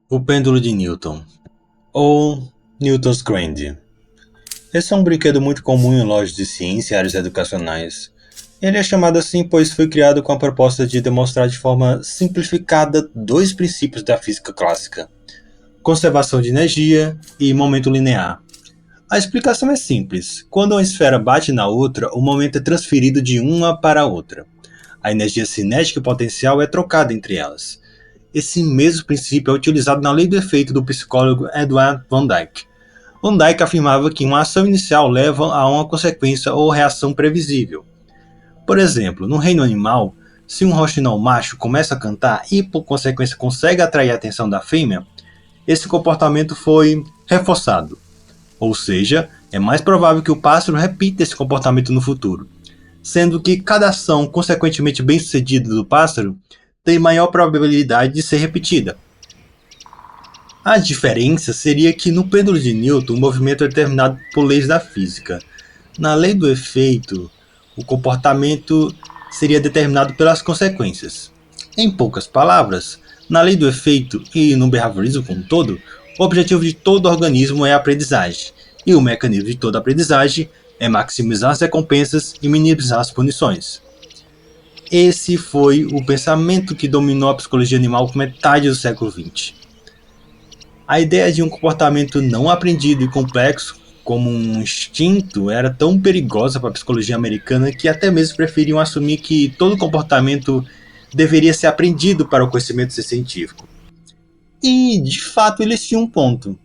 O pêndulo de Newton, ou Newton's Grand. Esse é um brinquedo muito comum em lojas de ciência e áreas educacionais. Ele é chamado assim pois foi criado com a proposta de demonstrar de forma simplificada dois princípios da física clássica: conservação de energia e momento linear. A explicação é simples. Quando uma esfera bate na outra, o momento é transferido de uma para a outra. A energia cinética e potencial é trocada entre elas. Esse mesmo princípio é utilizado na lei do efeito do psicólogo Edward Van Dyke. Van Dyke afirmava que uma ação inicial leva a uma consequência ou reação previsível. Por exemplo, no reino animal, se um roxinol macho começa a cantar e por consequência consegue atrair a atenção da fêmea, esse comportamento foi reforçado. Ou seja, é mais provável que o pássaro repita esse comportamento no futuro, sendo que cada ação consequentemente bem-sucedida do pássaro tem maior probabilidade de ser repetida. A diferença seria que no pêndulo de Newton o movimento é determinado por leis da física. Na lei do efeito, o comportamento seria determinado pelas consequências. Em poucas palavras, na lei do efeito e no behaviorismo como um todo, o objetivo de todo organismo é a aprendizagem, e o mecanismo de toda aprendizagem é maximizar as recompensas e minimizar as punições. Esse foi o pensamento que dominou a psicologia animal por metade do século XX. A ideia de um comportamento não aprendido e complexo, como um instinto, era tão perigosa para a psicologia americana que até mesmo preferiam assumir que todo comportamento deveria ser aprendido para o conhecimento ser científico. E, de fato, eles tinham um ponto.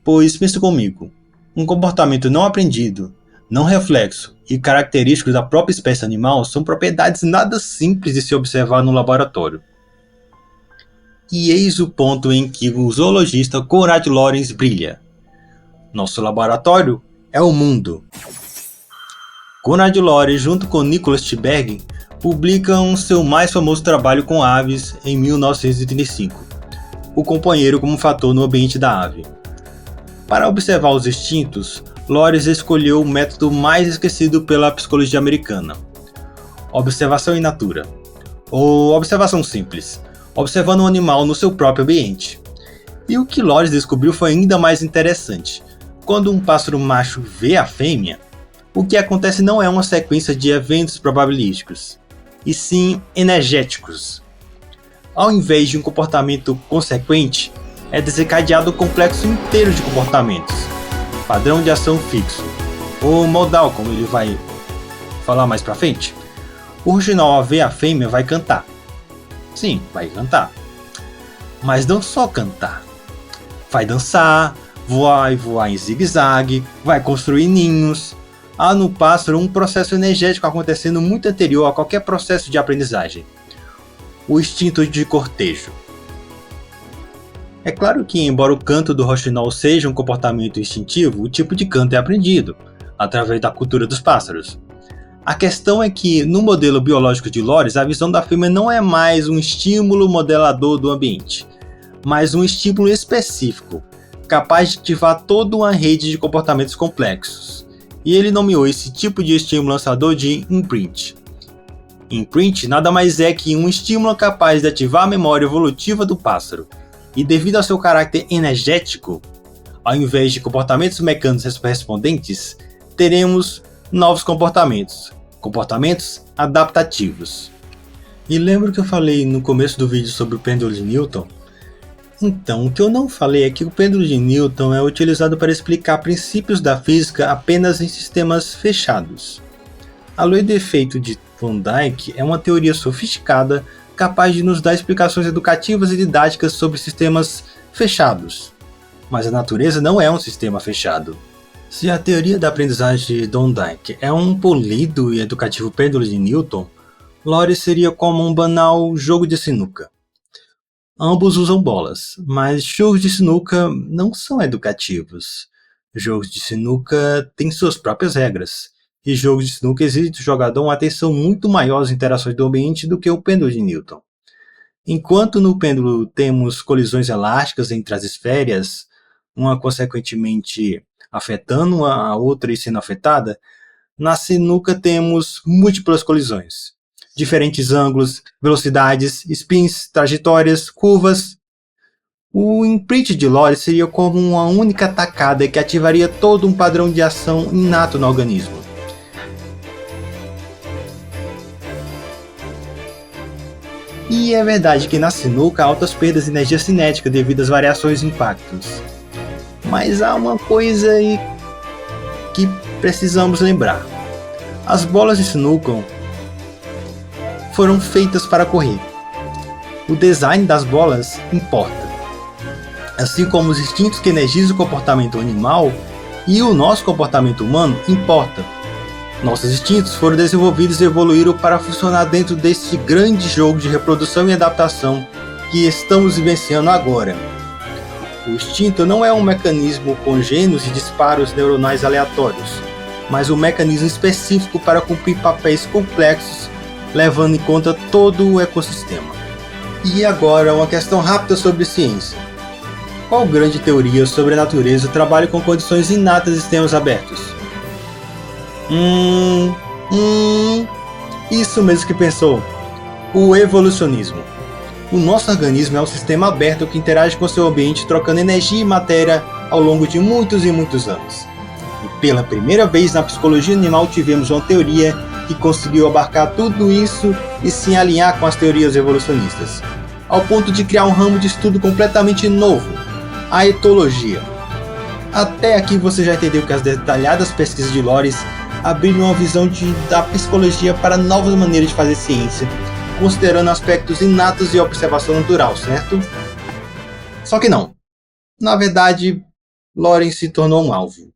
Pois, pensa comigo, um comportamento não aprendido, não reflexo e característico da própria espécie animal são propriedades nada simples de se observar no laboratório. E eis o ponto em que o zoologista Conrad Lorenz brilha. Nosso laboratório é o mundo. Conrad Lorenz, junto com Nicholas Sternberg, publicam seu mais famoso trabalho com aves em 1935, o companheiro como fator no ambiente da ave. Para observar os instintos, Lorenz escolheu o método mais esquecido pela psicologia americana: observação in natura, ou observação simples, observando um animal no seu próprio ambiente. E o que Lorenz descobriu foi ainda mais interessante. Quando um pássaro macho vê a fêmea, o que acontece não é uma sequência de eventos probabilísticos, e sim energéticos. Ao invés de um comportamento consequente, é desencadeado um complexo inteiro de comportamentos, padrão de ação fixo, ou modal, como ele vai falar mais pra frente. O roxinol, ao ver a fêmea, vai cantar. Sim, vai cantar. Mas não só cantar. Vai dançar, voar e voar em zigue-zague, vai construir ninhos. Há no pássaro um processo energético acontecendo muito anterior a qualquer processo de aprendizagem: o instinto de cortejo. É claro que, embora o canto do roxinol seja um comportamento instintivo, o tipo de canto é aprendido, através da cultura dos pássaros. A questão é que, no modelo biológico de Lorenz, a visão da fêmea não é mais um estímulo modelador do ambiente, mas um estímulo específico, capaz de ativar toda uma rede de comportamentos complexos. E ele nomeou esse tipo de estímulo lançador de imprint. Imprint nada mais é que um estímulo capaz de ativar a memória evolutiva do pássaro, e devido ao seu caráter energético, ao invés de comportamentos mecânicos correspondentes, teremos novos comportamentos, comportamentos adaptativos. E lembra que eu falei no começo do vídeo sobre o pêndulo de Newton? Então, o que eu não falei é que o pêndulo de Newton é utilizado para explicar princípios da física apenas em sistemas fechados. A lei do efeito de Van Dyke é uma teoria sofisticada capaz de nos dar explicações educativas e didáticas sobre sistemas fechados. Mas a natureza não é um sistema fechado. Se a teoria da aprendizagem de Van Dyke é um polido e educativo pêndulo de Newton, Lorenz seria como um banal jogo de sinuca. Ambos usam bolas, mas jogos de sinuca não são educativos. Jogos de sinuca têm suas próprias regras, e jogos de sinuca exigem do jogador uma atenção muito maior às interações do ambiente do que o pêndulo de Newton. Enquanto no pêndulo temos colisões elásticas entre as esferas, uma consequentemente afetando a outra e sendo afetada, na sinuca temos múltiplas colisões, diferentes ângulos, velocidades, spins, trajetórias, curvas. O imprint de lore seria como uma única tacada que ativaria todo um padrão de ação inato no organismo. E é verdade que na sinuca há altas perdas de energia cinética devido às variações e impactos. Mas há uma coisa aí que precisamos lembrar. As bolas de sinuca foram feitas para correr. O design das bolas importa. Assim como os instintos que energizam o comportamento animal e o nosso comportamento humano importa. Nossos instintos foram desenvolvidos e evoluíram para funcionar dentro deste grande jogo de reprodução e adaptação que estamos vivenciando agora. O instinto não é um mecanismo congêneo de disparos neuronais aleatórios, mas um mecanismo específico para cumprir papéis complexos, levando em conta todo o ecossistema. E agora uma questão rápida sobre ciência. Qual grande teoria sobre a natureza trabalha com condições inatas de sistemas abertos? Isso mesmo que pensou. O evolucionismo. O nosso organismo é um sistema aberto que interage com seu ambiente trocando energia e matéria ao longo de muitos e muitos anos. E pela primeira vez na psicologia animal tivemos uma teoria que conseguiu abarcar tudo isso e se alinhar com as teorias evolucionistas, ao ponto de criar um ramo de estudo completamente novo, a etologia. Até aqui você já entendeu que as detalhadas pesquisas de Loris abriram uma visão da psicologia para novas maneiras de fazer ciência, considerando aspectos inatos e observação natural, certo? Só que não. Na verdade, Loren se tornou um alvo.